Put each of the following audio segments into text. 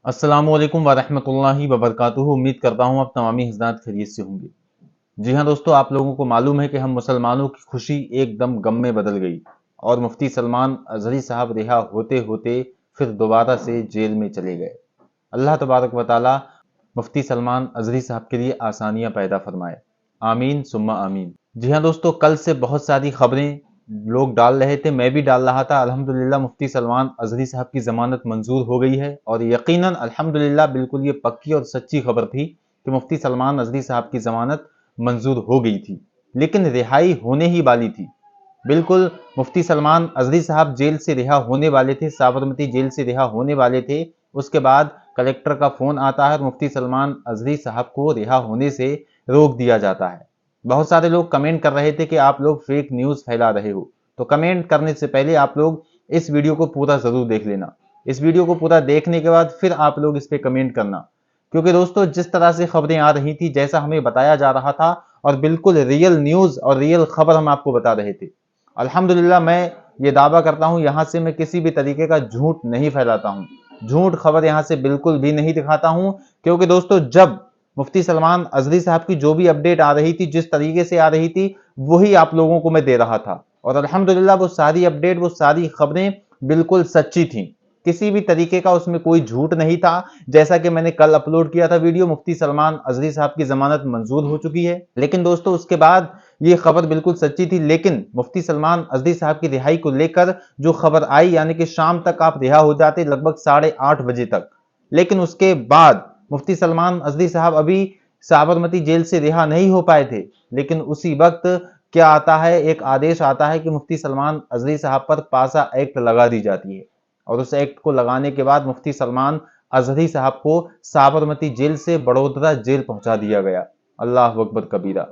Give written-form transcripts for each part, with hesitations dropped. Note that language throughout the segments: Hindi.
अस्सलामुअलैकुम वरहमतुल्लाहि वबरकातुहू। उम्मीद करता हूँ आप तमामी हज़रात खैरियत से होंगे। जी हाँ दोस्तों, आप लोगों को मालूम है कि हम मुसलमानों की खुशी एकदम गम में बदल गई और मुफ्ती सलमान अजहरी साहब रिहा होते होते फिर दोबारा से जेल में चले गए। अल्लाह तबारक व तआला मुफ्ती सलमान अजहरी साहब के लिए आसानियां पैदा फरमाए। आमीन सुम्मा आमीन। जी हाँ दोस्तों, कल से बहुत सारी खबरें लोग डाल रहे थे, मैं भी डाल रहा था। अल्हम्दुलिल्लाह मुफ्ती सलमान अजहरी साहब की जमानत मंजूर हो गई है और यकीनन अल्हम्दुलिल्लाह बिल्कुल ये पक्की और सच्ची खबर थी कि मुफ्ती सलमान अजहरी साहब की जमानत मंजूर हो गई थी, लेकिन रिहाई होने ही वाली थी। बिल्कुल मुफ्ती सलमान अजहरी साहब जेल से रिहा होने वाले थे, साबरमती जेल से रिहा होने वाले थे। उसके बाद कलेक्टर का फोन आता है और मुफ्ती सलमान अजहरी साहब को रिहा होने से रोक दिया जाता है। बहुत सारे लोग कमेंट कर रहे थे कि आप लोग फेक न्यूज फैला रहे हो, तो कमेंट करने से पहले आप लोग इस वीडियो को पूरा जरूर देख लेना। इस वीडियो को पूरा देखने के बाद फिर आप लोग इस पे कमेंट करना, क्योंकि दोस्तों जिस तरह से खबरें आ रही थी, जैसा हमें बताया जा रहा था और बिल्कुल रियल न्यूज और रियल खबर हम आपको बता रहे थे। अल्हम्दुलिल्लाह मैं ये दावा करता हूं, यहां से मैं किसी भी तरीके का झूठ नहीं फैलाता हूं, झूठ खबर यहां से बिल्कुल भी नहीं दिखाता हूं। क्योंकि दोस्तों जब मुफ्ती सलमान अजहरी साहब की जो भी अपडेट आ रही थी, जिस तरीके से आ रही थी, वही आप लोगों को मैं दे रहा था और अल्हम्दुलिल्लाह वो सारी अपडेट, वो सारी खबरें बिल्कुल सच्ची थी। किसी भी तरीके का उसमें कोई झूठ नहीं था। जैसा कि मैंने कल अपलोड किया था वीडियो, मुफ्ती सलमान अजहरी साहब की जमानत मंजूर हो चुकी है, लेकिन दोस्तों उसके बाद ये खबर बिल्कुल सच्ची थी। लेकिन मुफ्ती सलमान अजहरी साहब की रिहाई को लेकर जो खबर आई, यानी कि शाम तक आप रिहा हो जाते, लगभग 8:30 बजे तक, लेकिन उसके बाद मुफ्ती सलमान अजहरी साहब अभी साबरमती जेल से रिहा नहीं हो पाए थे। लेकिन उसी वक्त क्या आता है, एक आदेश आता है कि मुफ्ती सलमान अजहरी साहब पर पासा एक्ट लगा दी जाती है और उस एक्ट को लगाने के बाद मुफ्ती सलमान अजहरी साहब को साबरमती जेल से बड़ौदा जेल पहुंचा दिया गया। अल्लाह अकबर कबीरा।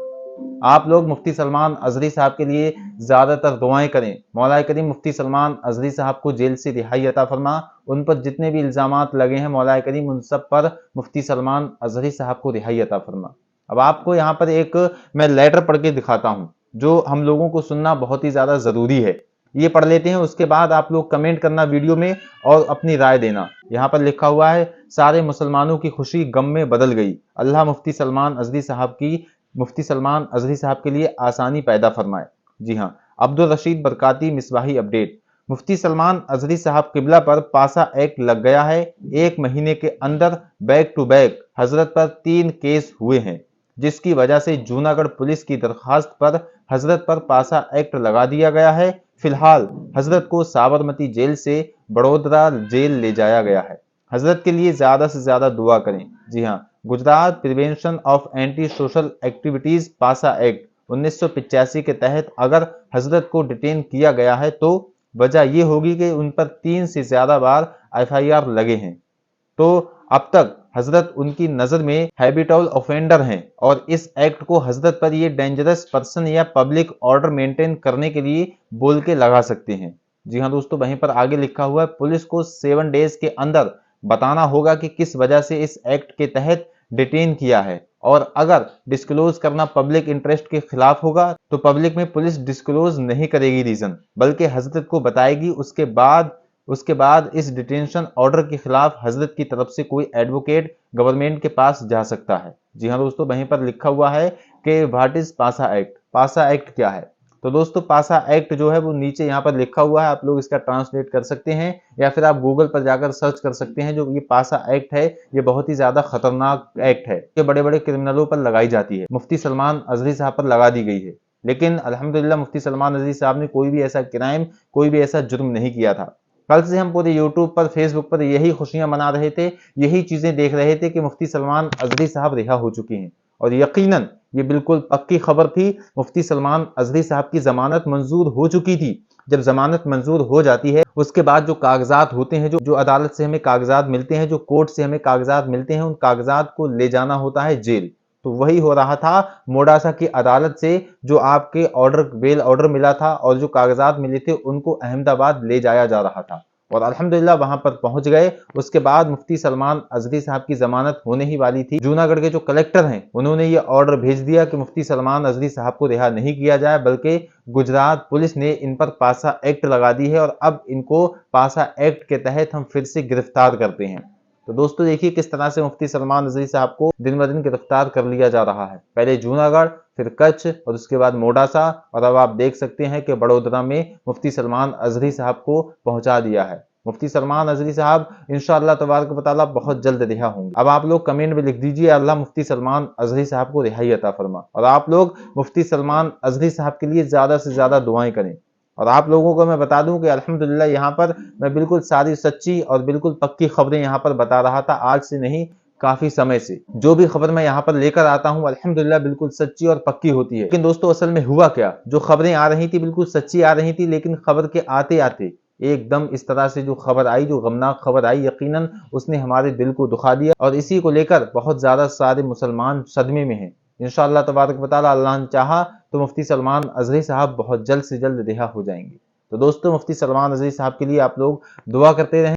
आप लोग मुफ्ती सलमान अजहरी साहब के लिए ज्यादातर दुआएं करें। मौला करीम मुफ्ती सलमान अजहरी साहब को जेल से रिहाई अता फरमा। उन पर जितने भी इल्जामात लगे हैं, मौला करीम उन सब पर मुफ्ती सलमान अजहरी साहब को रिहाई अता फरमा। अब आपको यहाँ पर एक मैं लेटर पढ़ के दिखाता हूँ, जो हम लोगों को सुनना बहुत ही ज्यादा जरूरी है। ये पढ़ लेते हैं, उसके बाद आप लोग कमेंट करना वीडियो में और अपनी राय देना। यहाँ पर लिखा हुआ है, सारे मुसलमानों की खुशी गम में बदल गई। अल्लाह मुफ्ती सलमान अजहरी साहब के लिए आसानी पैदा फरमाए। जी हाँ, अब्दुल रशीद बरकाती मिसबाही अपडेट। मुफ्ती सलमान अजहरी साहब किबला पर पासा एक्ट लग गया है। 1 महीने के अंदर बैक टू बैक हजरत पर 3 केस हुए हैं, जिसकी वजह से जूनागढ़ पुलिस की दरखास्त पर हजरत पर पासा एक्ट लगा दिया गया है। फिलहाल हजरत को साबरमती जेल से बड़ोदरा जेल ले जाया गया है। हजरत के लिए ज्यादा से ज्यादा दुआ करें। जी हाँ, Gujarat prevention of anti social activities पासा एक्ट 1985 के तहत अगर हजरत को डिटेन किया गया है तो वजह यह होगी कि उन पर 3 से ज्यादा बार एफआईआर लगे हैं, तो अब तक हजरत उनकी नजर में हैबिटल ऑफेंडर हैं और इस एक्ट को हजरत पर ये डेंजरस पर्सन या पब्लिक ऑर्डर मेंटेन करने के लिए बोल के लगा सकते हैं। जी हाँ दोस्तों, वहीं पर आगे लिखा हुआ है, पुलिस को 7 डेज के अंदर बताना होगा कि किस वजह से इस एक्ट के तहत डिटेन किया है, और अगर डिस्क्लोज करना पब्लिक इंटरेस्ट के खिलाफ होगा तो पब्लिक में पुलिस डिस्क्लोज नहीं करेगी रीजन, बल्कि हजरत को बताएगी। उसके बाद इस डिटेंशन ऑर्डर के खिलाफ हजरत की तरफ से कोई एडवोकेट गवर्नमेंट के पास जा सकता है। जी हाँ दोस्तों, वहीं पर लिखा हुआ है कि व्हाट इज पासा एक्ट। पासा एक्ट क्या है? तो दोस्तों पासा एक्ट जो है वो नीचे यहाँ पर लिखा हुआ है, आप लोग इसका ट्रांसलेट कर सकते हैं या फिर आप गूगल पर जाकर सर्च कर सकते हैं। जो ये पासा एक्ट है, ये बहुत ही ज्यादा खतरनाक एक्ट है, ये बड़े बड़े क्रिमिनलों पर लगाई जाती है। मुफ्ती सलमान अजहरी साहब पर लगा दी गई है, लेकिन अल्हम्दुलिल्लाह मुफ्ती सलमान अजहरी साहब ने कोई भी ऐसा क्राइम, कोई भी ऐसा जुर्म नहीं किया था। कल से हम पूरे यूट्यूब पर, फेसबुक पर यही खुशियां मना रहे थे, यही चीजें देख रहे थे कि मुफ्ती सलमान अजहरी साहब रिहा हो चुके हैं, और यकीनन ये बिल्कुल पक्की खबर थी। मुफ्ती सलमान अजहरी साहब की जमानत मंजूर हो चुकी थी। जब जमानत मंजूर हो जाती है, उसके बाद जो कागजात होते हैं, जो अदालत से हमें कागजात मिलते हैं, जो कोर्ट से हमें कागजात मिलते हैं, उन कागजात को ले जाना होता है जेल। तो वही हो रहा था मोडासा की अदालत से, जो आपके ऑर्डर, बेल ऑर्डर मिला था और जो कागजात मिले थे, उनको अहमदाबाद ले जाया जा रहा था और अल्हम्दुलिल्लाह वहां पर पहुंच गए। उसके बाद मुफ्ती सलमान अजहरी साहब की जमानत होने ही वाली थी। जूनागढ़ के जो कलेक्टर हैं, उन्होंने ये ऑर्डर भेज दिया कि मुफ्ती सलमान अजहरी साहब को रिहा नहीं किया जाए, बल्कि गुजरात पुलिस ने इन पर पासा एक्ट लगा दी है और अब इनको पासा एक्ट के तहत हम फिर से गिरफ्तार करते हैं। तो दोस्तों देखिए किस तरह से मुफ्ती सलमान अजहरी साहब को दिन ब दिन गिरफ्तार कर लिया जा रहा है। पहले जूनागढ़, फिर कच्छ और उसके बाद मोडासा, और अब आप देख सकते हैं कि बड़ोदरा में मुफ्ती सलमान अजहरी साहब को पहुंचा दिया है। मुफ्ती सलमान अजहरी साहब इंशाअल्लाह तबारक व तआला बहुत जल्द रिहा होंगे। अब आप लोग कमेंट में लिख दीजिए अल्लाह मुफ्ती सलमान अजहरी साहब को रिहाई अता फरमा, और आप लोग मुफ्ती सलमान अजहरी साहब के लिए ज्यादा से ज्यादा दुआएं करें। और आप लोगों को मैं बता दूं कि अल्हम्दुलिल्लाह यहाँ पर मैं बिल्कुल सारी सच्ची और बिल्कुल पक्की खबरें यहाँ पर बता रहा था, आज से नहीं काफी समय से। जो भी खबर मैं यहाँ पर लेकर आता हूँ अल्हम्दुलिल्लाह बिल्कुल सच्ची और पक्की होती है। लेकिन दोस्तों असल में हुआ क्या, जो खबरें आ रही थी बिल्कुल सच्ची आ रही थी, लेकिन खबर के आते आते एकदम इस तरह से जो खबर आई, जो गमनाक खबर आई, यकीनन उसने हमारे दिल को दुखा दिया, और इसी को लेकर बहुत ज्यादा सारे मुसलमान सदमे में हैं। इंशाअल्लाह तबारक व तआला अल्लाह ने चाहा तो मुफ्ती सलमान अजहरी साहब बहुत जल्द से जल्द रिहा हो जाएंगे। तो दोस्तों मुफ्ती सलमान अजहरी साहब के लिए आप लोग दुआ करते रहें।